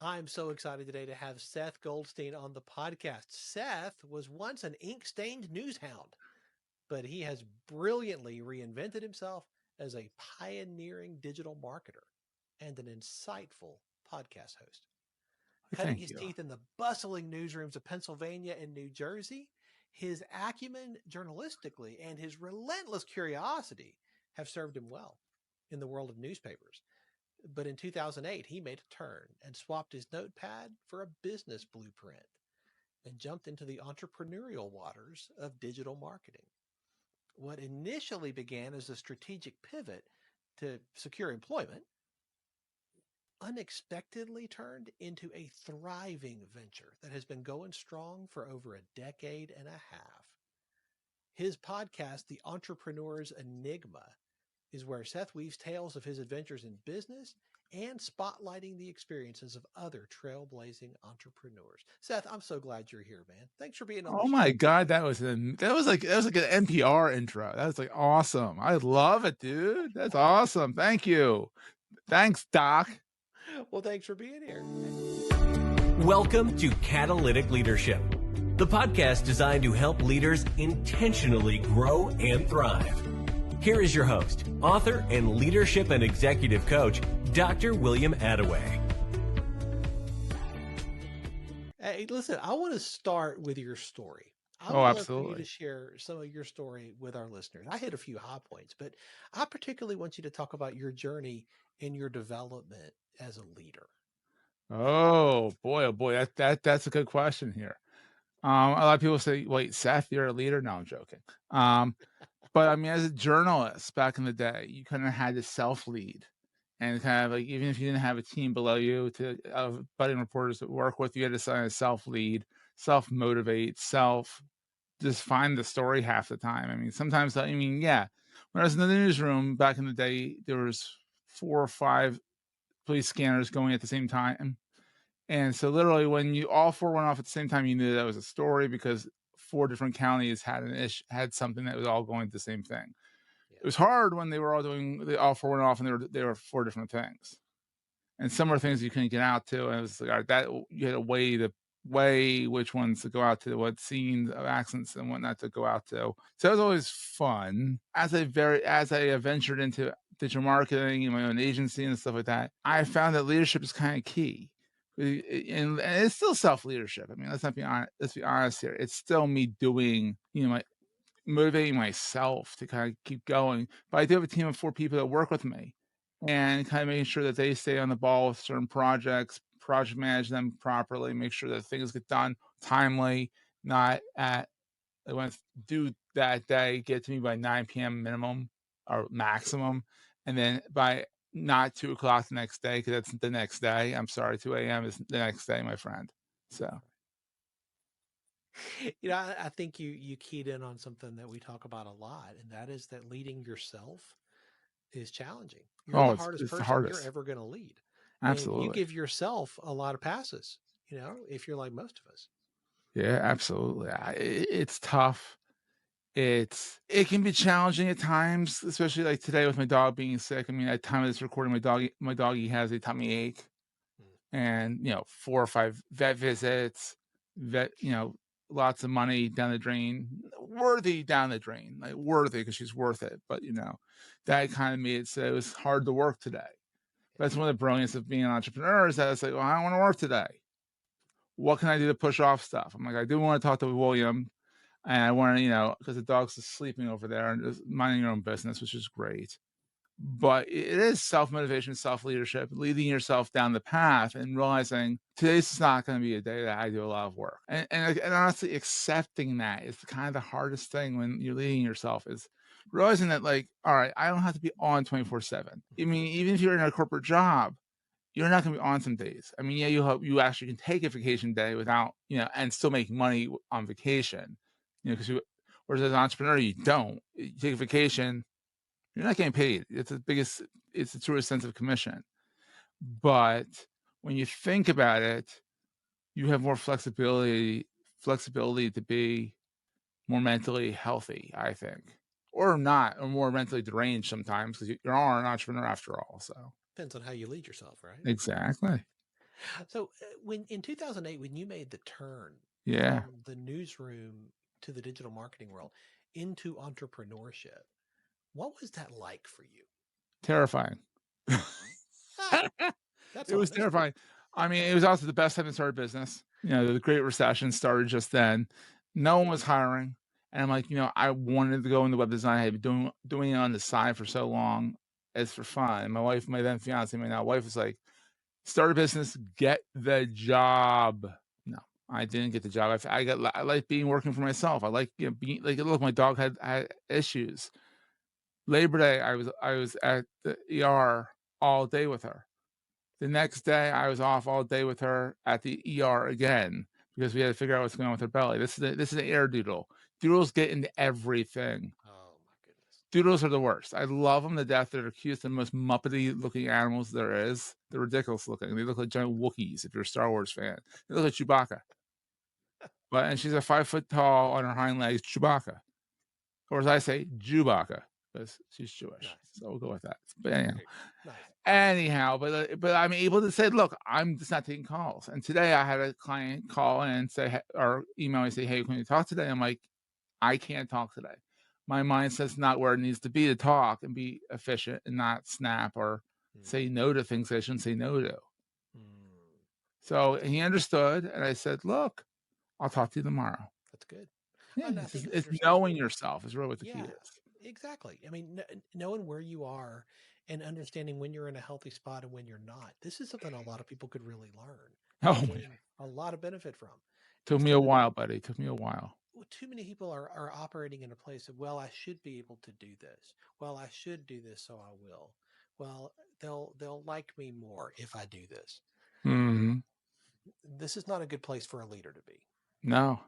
I'm so excited today to have Seth Goldstein on the podcast. Seth was once an ink-stained news hound, but he has brilliantly reinvented himself as a pioneering digital marketer and an insightful podcast host. Cutting Thank his you. teeth in the bustling newsrooms of Pennsylvania and New Jersey, his acumen journalistically and his relentless curiosity have served him well in the world of newspapers. But in 2008, he made a turn and swapped his notepad for a business blueprint and jumped into the entrepreneurial waters of digital marketing. What initially began as a strategic pivot to secure employment unexpectedly turned into a thriving venture that has been going strong for over a decade and a half. His podcast, The Entrepreneur's Enigma, is where Seth weaves tales of his adventures in business and spotlighting the experiences of other trailblazing entrepreneurs. Seth, I'm so glad you're here, man. Thanks for being on the Oh show. my God, that was like an NPR intro. That was like awesome. I love it, dude. That's awesome. Thank you. Thanks, Doc. Well, thanks for being here. Welcome to Catalytic Leadership, the podcast designed to help leaders intentionally grow and thrive. Here is your host, author, and leadership and executive coach, Dr. William Attaway. Hey, listen, I want to start with your story. I Oh, would love for you to absolutely. share some of your story with our listeners. I hit a few high points, but I particularly want you to talk about your journey in your development as a leader. Oh boy. That's a good question here. A lot of people say, "Wait, Seth, you're a leader." No, I'm joking. But I mean, as a journalist back in the day, you kind of had to self-lead, and kind of like even if you didn't have a team below you to budding reporters that work with, you had to kind of self-lead, self-motivate, just find the story half the time. I mean, sometimes yeah, when I was in the newsroom back in the day, there was 4 or 5 police scanners going at the same time. And so literally when you all 4 went off at the same time, you knew that was a story because 4 different counties had something that was all going to the same thing. Yeah. It was hard when they all 4 went off and they were 4 different things. And some were things you couldn't get out to. And it was like, all right, that you had to weigh which ones to go out to, what scenes of accidents and whatnot to go out to. So it was always fun. As I ventured into digital marketing and my own agency and stuff like that, I found that leadership is kind of key. And it's still self-leadership. I mean, let's be honest here. It's still me doing, motivating myself to kind of keep going. But I do have a team of 4 people that work with me and kind of making sure that they stay on the ball with certain projects, project manage them properly, make sure that things get done timely, not at when it's due that day, get to me by 9 p.m. minimum or maximum. And then by not 2 o'clock the next day, because that's the next day. I'm sorry, 2 a.m. is the next day, my friend. So I think you keyed in on something that we talk about a lot, and that is that leading yourself is challenging. You're the hardest it's the person you're hardest. ever going to lead. And you Absolutely. give yourself a lot of passes, if you're like most of us. Yeah, absolutely. It's tough. It can be challenging at times, especially like today with my dog being sick. I mean, at the time of this recording, my doggy has a tummy ache, Mm. and 4 or 5 vet visits, lots of money down the drain, worthy down the drain, like worthy because she's worth it. But that kind of made it so it was hard to work today. That's one of the brilliance of being an entrepreneur is that it's like, well, I don't want to work today. What can I do to push off stuff? I'm like, I do want to talk to William, and I want to, because the dog's just sleeping over there and just minding your own business, which is great. But it is self-motivation, self-leadership, leading yourself down the path and realizing today's not going to be a day that I do a lot of work. And honestly, accepting that is kind of the hardest thing when you're leading yourself is realizing that, like, all right, I don't have to be on 24/7. I mean, even if you're in a corporate job, you're not going to be on some days. I mean, yeah, you actually can take a vacation day without, and still make money on vacation, because whereas as an entrepreneur, you don't. You take a vacation, you're not getting paid. It's the truest sense of commission. But when you think about it, you have more flexibility to be more mentally healthy, I think, or not, or more mentally deranged sometimes because you're an entrepreneur after all. So Depends on how you lead yourself, right? exactly. So when in 2008, when you made the turn Yeah, from the newsroom to the digital marketing world into entrepreneurship, what was that like for you? terrifying. Ah, that's It was honest. terrifying. I mean, it was also the best time to start a business. The Great Recession started just then. No one was hiring. And I'm like, I wanted to go into web design. I had been doing it on the side for so long as for fun. And my wife, my then fiance, my now wife was like, start a business, get the job. No, I didn't get the job. I like being working for myself. I like being like, look, my dog had issues. Labor Day, I was at the ER all day with her. The next day, I was off all day with her at the ER again because we had to figure out what's going on with her belly. This is an air doodle. Doodles get into everything. Oh my goodness. Doodles are the worst. I love them to death. They're cute, the most Muppety looking animals there is. They're ridiculous looking. They look like giant Wookiees if you're a Star Wars fan. They look like Chewbacca. And she's a 5 foot tall on her hind legs, Chewbacca. Or as I say, Jewbacca, because she's Jewish. Nice. So we'll go with that. But anyhow. Great. Nice. Anyhow, but I'm able to say, look, I'm just not taking calls. And today I had a client call and say, or email me say, hey, can you talk today? I'm like, I can't talk today. My mindset's not where it needs to be to talk and be efficient and not snap or say no to things I shouldn't say no to. So he understood, and I said, look, I'll talk to you tomorrow. That's good. Yeah, And I think it's knowing yourself is really what the key is. Exactly. I mean, knowing where you are and understanding when you're in a healthy spot and when you're not. This is something a lot of people could really learn and gain a lot of benefit from. Took me a while, buddy. Took me a while. Too many people are operating in a place of, well, I should be able to do this. Well, I should do this, so I will. Well, they'll like me more if I do this. Mm-hmm. This is not a good place for a leader to be. No.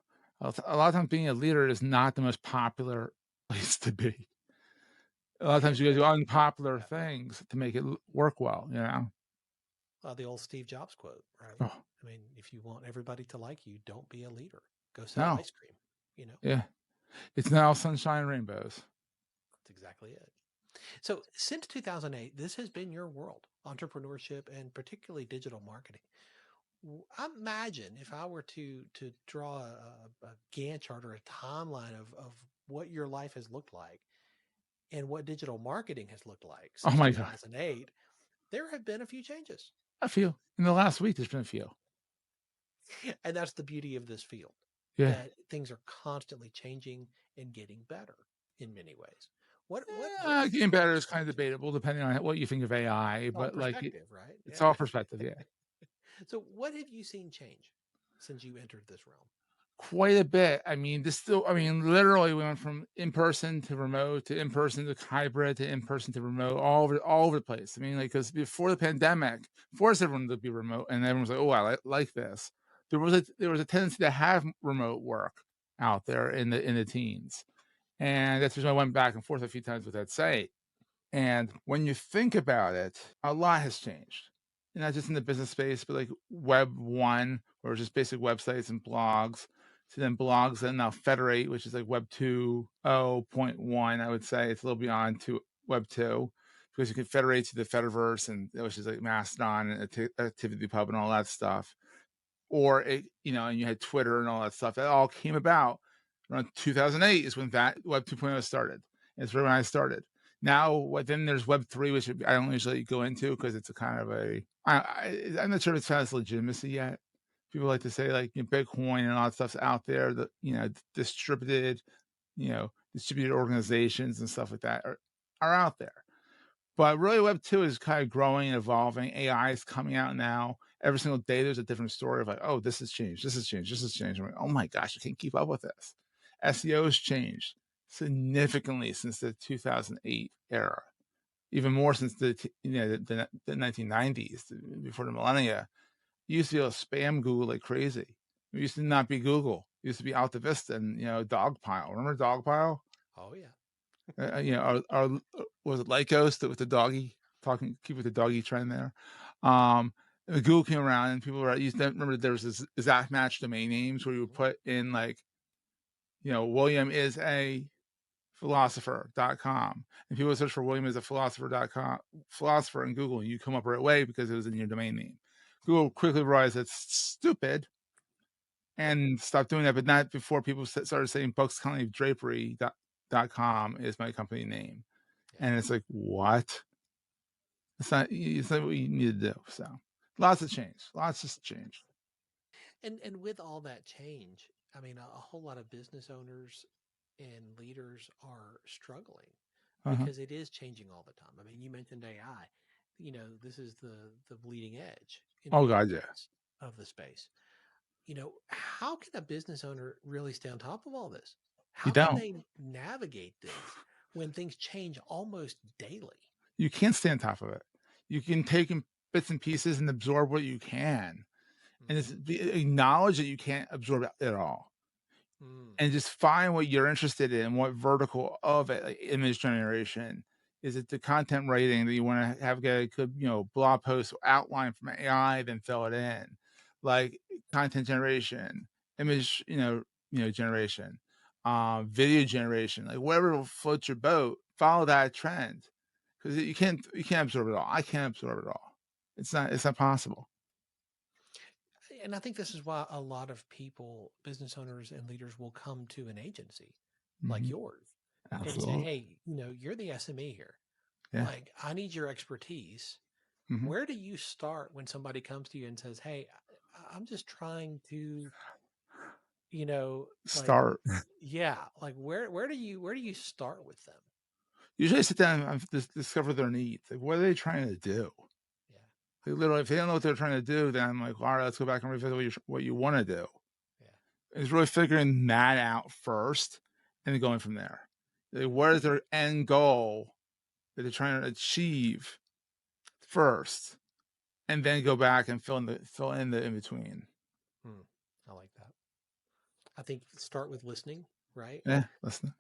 A lot of times being a leader is not the most popular place to be. A lot of times you do unpopular things to make it work well, The old Steve Jobs quote, right? Oh. I mean, if you want everybody to like you, don't be a leader. Go sell ice cream, Yeah. It's not all sunshine and rainbows. That's exactly it. So since 2008, this has been your world, entrepreneurship and particularly digital marketing. Imagine if I were to draw a Gantt chart or a timeline of what your life has looked like and what digital marketing has looked like since 2008, there have been a few changes. A few. In the last week, there's been a few. And that's the beauty of this field. Yeah. That things are constantly changing and getting better in many ways. What getting better is kind of debatable depending on what you think of AI, but perspective, right? It's all perspective, yeah. So what have you seen change since you entered this realm? Quite a bit. I mean, literally we went from in-person to remote to in-person to hybrid to in-person to remote, all over the place. I mean, because before the pandemic, forced everyone to be remote, and everyone was like, "Oh, I like this." There was a tendency to have remote work out there in the teens, and that's the reason I went back and forth a few times with that site. And when you think about it, a lot has changed. Not just in the business space, but like Web 1, or just basic websites and blogs. So then blogs that now federate, which is like Web 2.0.1, I would say. It's a little beyond to Web 2, because you can federate to the Fediverse, and which is like Mastodon and ActivityPub and all that stuff. Or, and you had Twitter and all that stuff. That all came about around 2008 is when that Web 2.0 started. It's right when I started. Now, then there's Web 3, which I don't usually go into because it's a kind of I'm not sure if it's found its legitimacy yet. People like to say like Bitcoin and all that stuff's out there, distributed organizations and stuff like that are out there. But really Web 2 is kind of growing and evolving. AI is coming out now. Every single day there's a different story of like, oh, this has changed, this has changed, this has changed. I'm like, oh my gosh, I can't keep up with this. SEO has changed significantly since the 2008 era, even more since the 1990s, before the millennia. You used to be able to spam Google like crazy. It used to not be Google. It used to be Alta Vista and Dogpile. Remember Dogpile? Oh yeah. Was it Lycos with the doggy keep with the doggy trend there? Google came around and people used to remember there was this exact match domain names where you would put in like, William is a philosopher.com, and people would search for William is a philosopher.com philosopher in Google, and you come up right away because it was in your domain name. Google quickly realized it's stupid and stopped doing that, but not before people started saying BooksConleyDrapery.com is my company name. Yeah. And it's like, what? It's not what you need to do. So lots of change. And with all that change, I mean, a whole lot of business owners and leaders are struggling because it is changing all the time. I mean, you mentioned AI. You know, this is the bleeding edge in Oh many God, yeah. ways of the space. You know, how can a business owner really stay on top of all this? You How can don't. they navigate this when things change almost daily? You can't stay on top of it. You can take bits and pieces and absorb what you can, and it's acknowledge that you can't absorb it all, and just find what you're interested in, what vertical of it, like image generation. Is it the content writing that you want to have a good, blog post outline from AI, then fill it in, like content generation, image, generation, video generation, like whatever will float your boat, follow that trend, because you can't absorb it all. I can't absorb it all. It's not possible. And I think this is why a lot of people, business owners and leaders, will come to an agency like yours and say, Absolutely. hey, you know, you're the SME here. Yeah. Like, I need your expertise. Where do you start when somebody comes to you and says, hey, I'm just trying to, you know, like, Start. yeah, like where do you start with them? Usually I sit down and discover their needs. Like, what are they trying to do? Yeah. Like, literally, if they don't know what they're trying to do, then I'm like, all right, let's go back and revisit what you want to do. Yeah. It's really figuring that out first and then going from there. Like, what is their end goal that they're trying to achieve first, and then go back and fill in the in between. I like that. I think start with listening, right? Yeah, listen.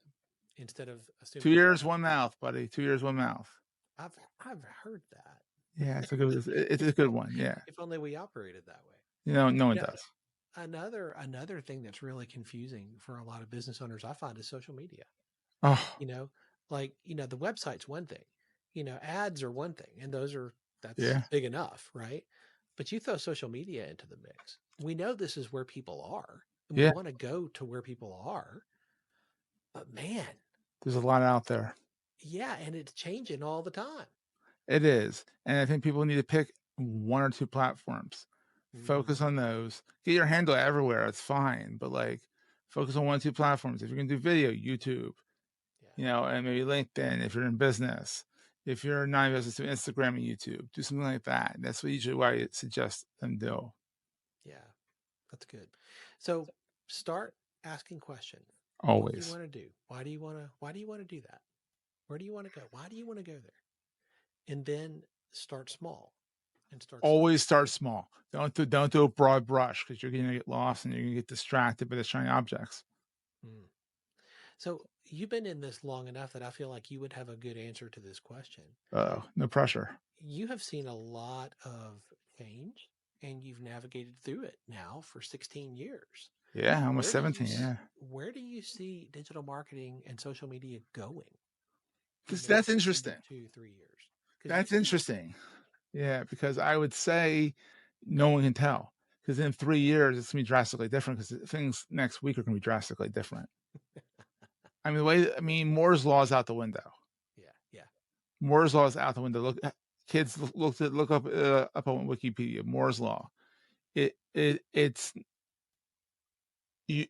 Instead of assuming 2 years, one mouth, buddy. 2 years, one mouth. I've heard that. Yeah, it's a good one. Yeah. If only we operated that way. No one You know, does. another thing that's really confusing for a lot of business owners I find is social media. Oh, You know, like, you know, the website's one thing, you know, ads are one thing, and that's yeah. big enough, right? But you throw social media into the mix. We know this is where people are, and we Yeah. want to go to where people are. But man, There's a lot out there. yeah, and it's changing all the time. It is. And I think people need to pick one or two platforms. Focus on those. Get your handle everywhere. It's fine. But like focus on one or two platforms. If you're gonna do video, YouTube, and maybe LinkedIn if you're in business. If you're not in business, do Instagram and YouTube. Do something like that. That's what usually why I suggest them do. Yeah, that's good. So start asking questions. Always. What do you want to do? Why do you want to do that? Where do you want to go? Why do you want to go there? And then start small and start Always start small. Don't do a broad brush because you're gonna get lost and you're gonna get distracted by the shiny objects. So you've been in this long enough that I feel like you would have a good answer to this question. Oh, no pressure. You have seen a lot of change and you've navigated through it now for 16 years. Yeah, almost 17. Yeah. Where do you see digital marketing and social media going? That's interesting. 2-3 years. That's interesting. Yeah, because I would say no one can tell. Because in 3 years, it's going to be drastically different because things next week are going to be drastically different. Moore's Law is out the window. Yeah. Moore's Law is out the window. Kids look up on Wikipedia. Moore's Law. It's you.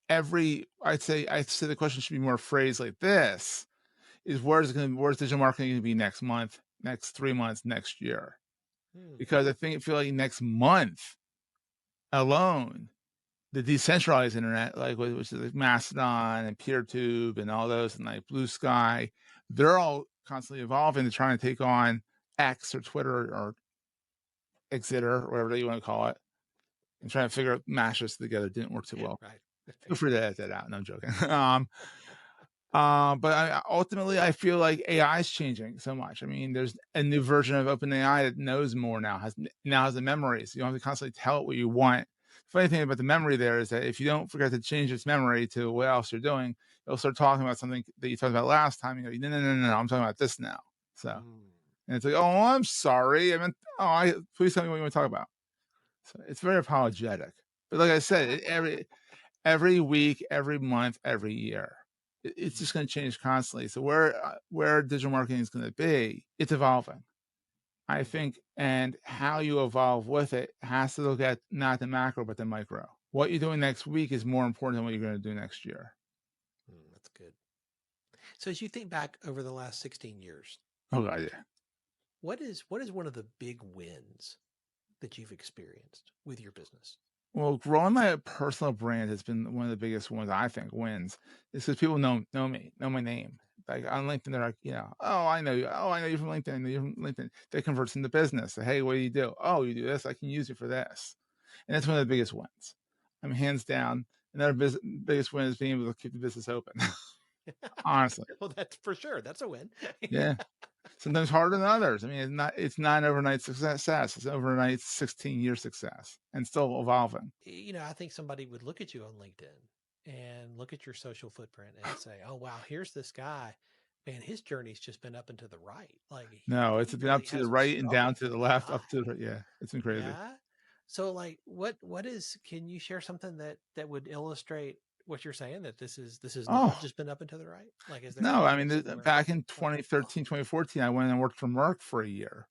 I'd say the question should be more phrased like this: is where's digital marketing going to be next month, next 3 months, next year? Because I feel like next month alone, the decentralized internet, like which is like Mastodon and PeerTube and all those, and like Blue Sky, they're all constantly evolving to try and take on X or Twitter or Exeter or whatever you want to call it, and trying to figure out mashes together. Didn't work too well. Right. Feel free to edit that out. No, I'm joking. But ultimately, I feel like AI is changing so much. I mean, there's a new version of OpenAI that knows more now, has the memory, so you don't have to constantly tell it what you want. The funny thing about the memory there is that if you don't forget to change its memory to what else you're doing, it'll start talking about something that you talked about last time. You go, no, I'm talking about this now. So, and it's like, oh, I'm sorry. Please tell me what you want to talk about. So it's very apologetic. But like I said, every week, every month, every year, it's just going to change constantly. So where digital marketing is going to be, it's evolving, I think, and how you evolve with it has to look at not the macro but the micro. What you're doing next week is more important than what you're going to do next year. That's good. So as you think back over the last 16 years, Oh God, yeah. what is one of the big wins that you've experienced with your business? Well, growing my personal brand has been one of the biggest ones, I think, wins. It's because people know me, know my name. Like on LinkedIn, they're like, oh, I know you. Oh, I know you from LinkedIn. I know you from LinkedIn. That converts into business. So, hey, what do you do? Oh, you do this. I can use you for this. And that's one of the biggest wins. I mean, hands down. Another biggest win is being able to keep the business open. Honestly. Well, that's for sure. That's a win. Yeah. Sometimes harder than others. I mean, it's not an overnight success. It's an overnight 16-year success and still evolving. I think somebody would look at you on LinkedIn and look at your social footprint and say, "Oh, wow, here's this guy. Man, his journey's just been up and to the right. Like No, it's he been really up to the hasn't right and down struggled to for the this left, high." up to the right. Yeah, it's been crazy. Yeah. So like what is can you share something that would illustrate what you're saying, that this is Oh, not just been up and to the right? Like is there no, I something mean, recent where back in like, 2013, 2014, I went and worked for Merck for a year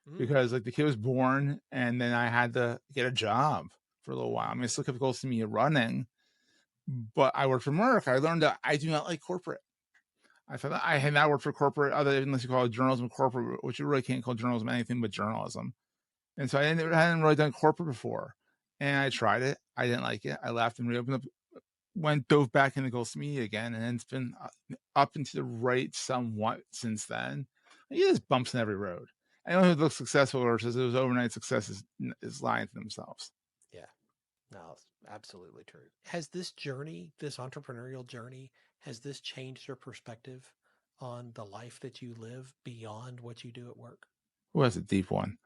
mm, because like the kid was born and then I had to get a job for a little while. I mean, it still kept close to me running, but I worked for Merck. I learned that I do not like corporate. I thought I had not worked for corporate other unless you call it journalism corporate, which you really can't call journalism anything but journalism. And so I hadn't really done corporate before. And I tried it. I didn't like it. I left and reopened up, dove back into Ghost Media again. And it's been up and to the right somewhat since then. You just bumps in every road. Anyone who looks successful or says it was overnight success is lying to themselves. yeah. No, it's absolutely true. Has this journey, this entrepreneurial journey, has this changed your perspective on the life that you live beyond what you do at work? Well, that's a deep one.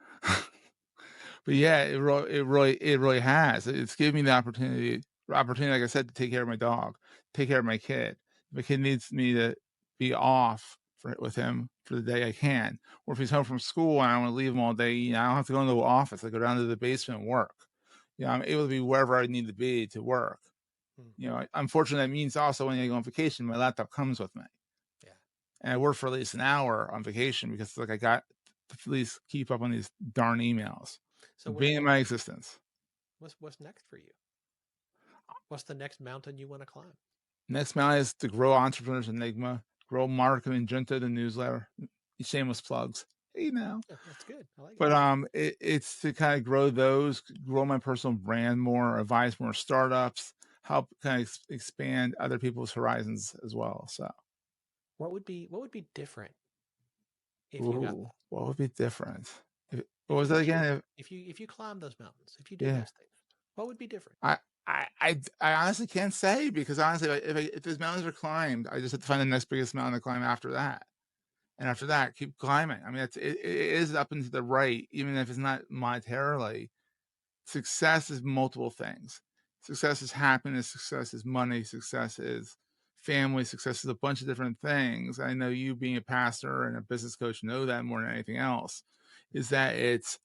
But yeah, it really has. It's given me the opportunity, like I said, to take care of my dog, take care of my kid. If my kid needs me to be off with him for the day, I can. Or if he's home from school and I want to leave him all day, I don't have to go into the office. I go down to the basement and work. I'm able to be wherever I need to be to work. Hmm. Unfortunately, that means also when I go on vacation, my laptop comes with me. Yeah. And I work for at least an hour on vacation because like I got to at least keep up on these darn emails. So Being in my existence. what's next for you? What's the next mountain you want to climb? Next mountain is to grow Entrepreneurs Enigma, grow Marketing Junta, the newsletter. Shameless plugs. Hey now. Yeah, that's good. I like it. But it's to kind of grow those, grow my personal brand more, advise more startups, help kind of expand other people's horizons as well. So What would be different if you got that? what would be different? What If was you that achieved again? it, if you climb those mountains, if you did Yeah. those things, what would be different? I honestly can't say because honestly, if those mountains are climbed, I just have to find the next biggest mountain to climb after that. And after that, keep climbing. I mean, it is up and to the right, even if it's not monetarily. Success is multiple things. Success is happiness. Success is money. Success is family. Success is a bunch of different things. I know you being a pastor and a business coach know that more than anything else, is that there's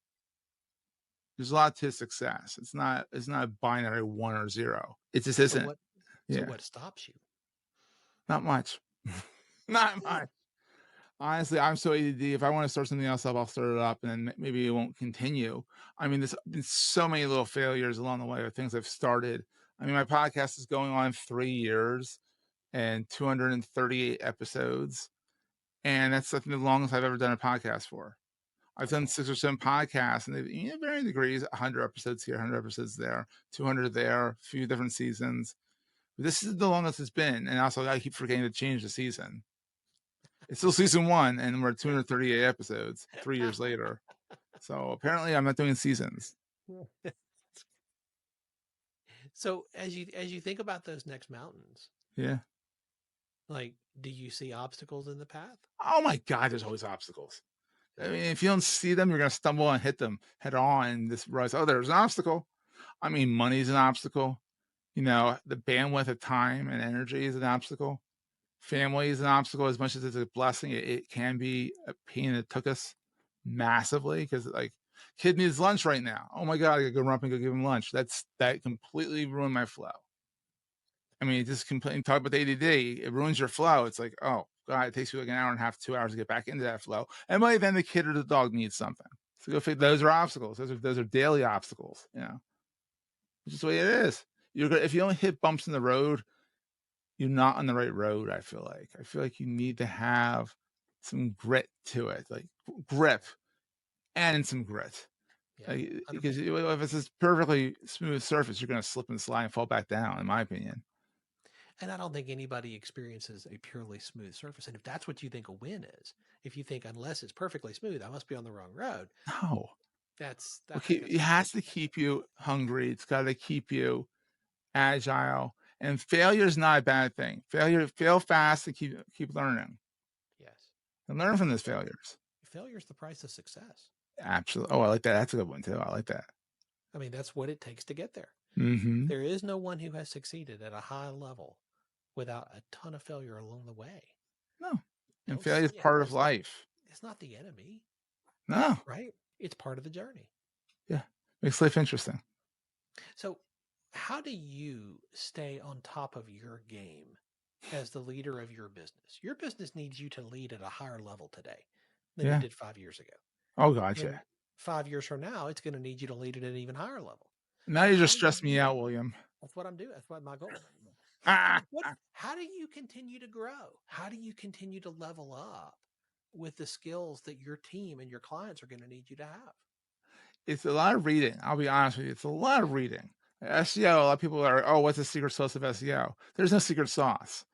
a lot to success. It's not binary 1 or 0. It just So isn't. what Yeah, what stops you? not much. Not Good. much. Honestly, I'm so ADD. If I want to start something else up, I'll start it up, and then maybe it won't continue. I mean, there's been so many little failures along the way of things I've started. I mean, my podcast is going on 3 years and 238 episodes, and that's the longest I've ever done a podcast for. I've done 6 or 7 podcasts, and they've varying degrees, 100 episodes here, 100 episodes there, 200 there, a few different seasons. But this is the longest it's been, and also I keep forgetting to change the season. It's still season 1, and we're at 238 episodes 3 years later. So apparently, I'm not doing seasons. So as you think about those next mountains, Yeah. like, do you see obstacles in the path? Oh my God, there's always obstacles. I mean, if you don't see them, you're going to stumble and hit them head on and just realize, oh, there's an obstacle. I mean, money's an obstacle. The bandwidth of time and energy is an obstacle. Family is an obstacle. As much as it's a blessing, it can be a pain that took us massively because, like, Kid needs lunch right now. Oh my God, I gotta go run up and go give him lunch. That completely ruined my flow. I mean, just talk about the ADD. It ruins your flow. It's like, oh God, it takes you like an hour and a half, 2 hours to get back into that flow. And by then the kid or the dog needs something. So go figure. Those are obstacles. Those are daily obstacles. You know, it's just the way it is. If you only hit bumps in the road, you're not on the right road. I feel like you need to have some grit to it, like grip and some grit. Yeah, Because if it's this perfectly smooth surface, you're going to slip and slide and fall back down, in my opinion. and I don't think anybody experiences a purely smooth surface. And if that's what you think a win is, if you think unless it's perfectly smooth, I must be on the wrong road. No, That's it has to keep you hungry. It's got to keep you agile. And failure is not a bad thing. Fail fast to keep learning yes. and learn from those failures. Failure is the price of success. Absolutely. Oh, I like that. That's a good one too. I like that. I mean, that's what it takes to get there. Mm-hmm. There is no one who has succeeded at a high level without a ton of failure along the way. No. And failure is part of life. It's not the enemy. No. Right? It's part of the journey. Yeah. Makes life interesting. So how do you stay on top of your game as the leader of your business? Your business needs you to lead at a higher level today than it did 5 years ago. Oh, gotcha. And 5 years from now, it's going to need you to lead at an even higher level. Now you just stressed me out, William. That's what I'm doing. That's what my goal is. How do you continue to grow? How do you continue to level up with the skills that your team and your clients are going to need you to have? It's a lot of reading. I'll be honest with you. It's a lot of reading. SEO, a lot of people are, oh, what's the secret sauce of SEO? There's no secret sauce.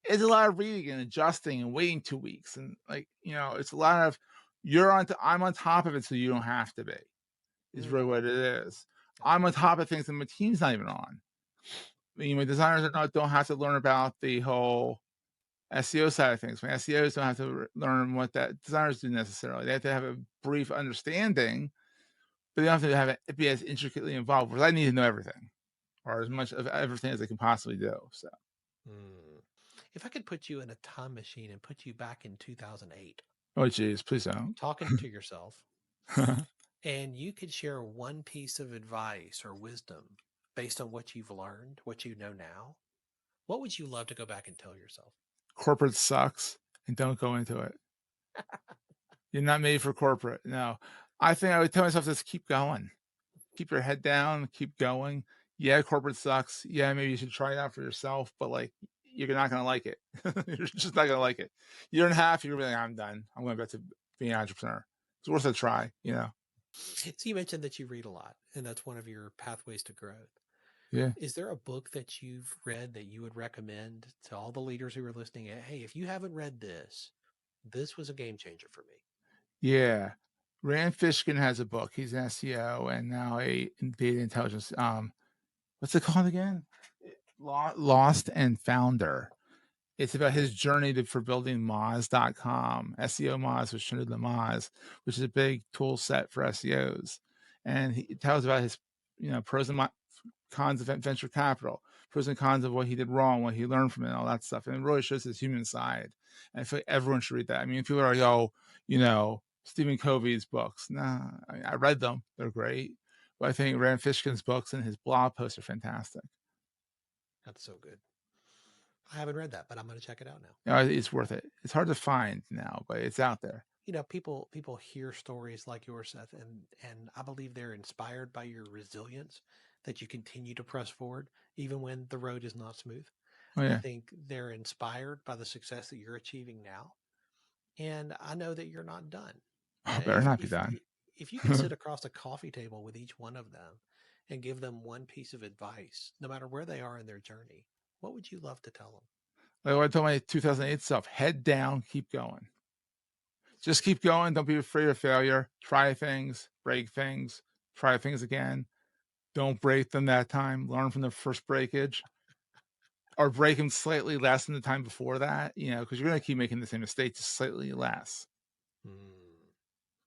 It's a lot of reading and adjusting and waiting 2 weeks. And it's a lot of, I'm on top of it so you don't have to be, is really what it is. I'm on top of things that my team's not even on. My designers don't have to learn about the whole SEO side of things. My SEOs don't have to learn what that designers do necessarily. They have to have a brief understanding, but they don't have to have it be as intricately involved, because I need to know everything, or as much of everything as I can possibly do. So, if I could put you in a time machine and put you back in 2008, oh geez, please don't. Talking to yourself, and you could share one piece of advice or wisdom based on what you've learned, what you know now, what would you love to go back and tell yourself? Corporate sucks, and don't go into it. You're not made for corporate. No, I think I would tell myself, just keep going. Keep your head down, keep going. Yeah, corporate sucks. Yeah, maybe you should try it out for yourself, but you're not going to like it. You're just not going to like it. Year and a half, you're going to be like, I'm done. I'm going back to being an entrepreneur. It's worth a try, So you mentioned that you read a lot, and that's one of your pathways to growth. Yeah. Is there a book that you've read that you would recommend to all the leaders who are listening? Hey, if you haven't read this was a game changer for me. Yeah. Rand Fishkin has a book. He's an SEO and now a data intelligence. What's it called again? Lost and Founder. It's about his journey for building Moz.com, SEO Moz, which turned into Moz, which is a big tool set for SEOs. And he tells about his, pros and cons of venture capital, pros and cons of what he did wrong, what he learned from it, and all that stuff. And it really shows his human side. And I feel like everyone should read that. I mean, people are like, Stephen Covey's books. Nah, I read them. They're great. But I think Rand Fishkin's books and his blog posts are fantastic. That's so good. I haven't read that, but I'm going to check it out now. It's worth it. It's hard to find now, but it's out there. People hear stories like yours, Seth, and I believe they're inspired by your resilience, that you continue to press forward even when the road is not smooth. Oh, yeah. I think they're inspired by the success that you're achieving now. And I know that you're not done. Better not be done. If you could sit across a coffee table with each one of them and give them one piece of advice, no matter where they are in their journey, what would you love to tell them? Like what I told my 2008 self, head down, keep going. Just keep going. Don't be afraid of failure. Try things, break things, try things again. Don't break them that time. Learn from the first breakage, or break them slightly less than the time before that, because you're going to keep making the same mistake, just slightly less.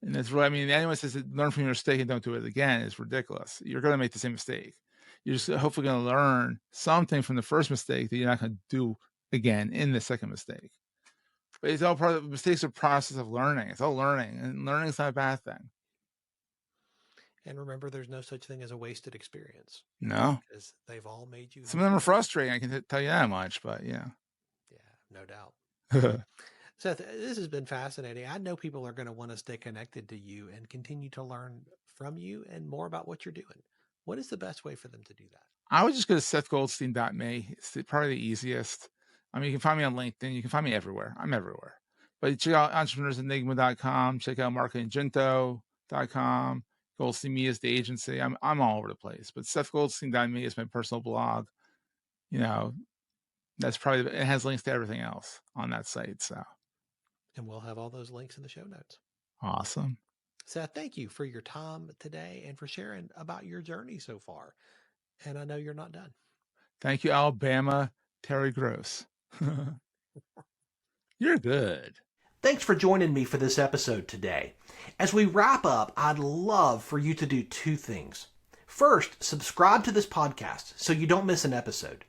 And that's right. I mean, anyone says learn from your mistake and don't do it again is ridiculous. You're going to make the same mistake. You're just hopefully going to learn something from the first mistake that you're not going to do again in the second mistake. But it's all part of mistakes are a process of learning. It's all learning, and learning is not a bad thing. And remember, there's no such thing as a wasted experience. No. Because they've all made you. Some of them are frustrating. I can tell you that much, but yeah. Yeah, no doubt. Seth, this has been fascinating. I know people are going to want to stay connected to you and continue to learn from you and more about what you're doing. What is the best way for them to do that? I would just go to sethgoldstein.me. It's probably the easiest. I mean, you can find me on LinkedIn. You can find me everywhere. I'm everywhere. But check out entrepreneursenigma.com. Check out marketinggento.com. Goldstein Me is the agency. I'm all over the place. But sethgoldstein.me is my personal blog. You know, that's probably, it has links to everything else on that site. So. And we'll have all those links in the show notes. Awesome. Seth, thank you for your time today and for sharing about your journey so far. And I know you're not done. Thank you, Alabama, Terry Gross. You're good. Thanks for joining me for this episode today. As we wrap up, I'd love for you to do two things. First, subscribe to this podcast so you don't miss an episode.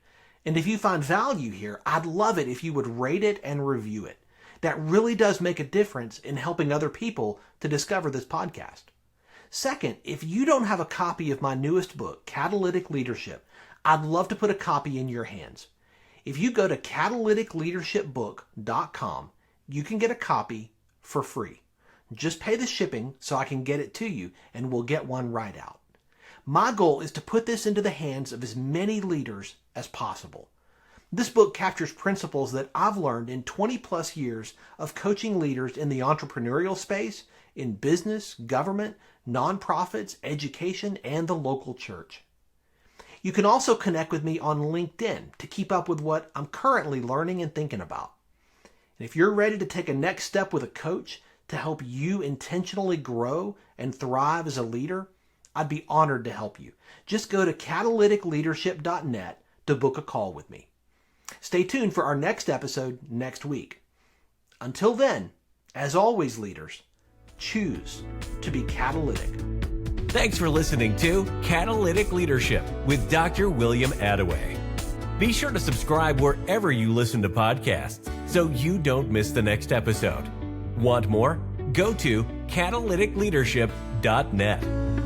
And if you find value here, I'd love it if you would rate it and review it. That really does make a difference in helping other people to discover this podcast. Second, if you don't have a copy of my newest book, Catalytic Leadership, I'd love to put a copy in your hands. If you go to catalyticleadershipbook.com, you can get a copy for free. Just pay the shipping so I can get it to you, and we'll get one right out. My goal is to put this into the hands of as many leaders as possible. This book captures principles that I've learned in 20 plus years of coaching leaders in the entrepreneurial space, in business, government, nonprofits, education, and the local church. You can also connect with me on LinkedIn to keep up with what I'm currently learning and thinking about. And if you're ready to take a next step with a coach to help you intentionally grow and thrive as a leader, I'd be honored to help you. Just go to catalyticleadership.net to book a call with me. Stay tuned for our next episode next week. Until then, as always, leaders, choose to be catalytic. Thanks for listening to Catalytic Leadership with Dr. William Attaway. Be sure to subscribe wherever you listen to podcasts so you don't miss the next episode. Want more? Go to catalyticleadership.net.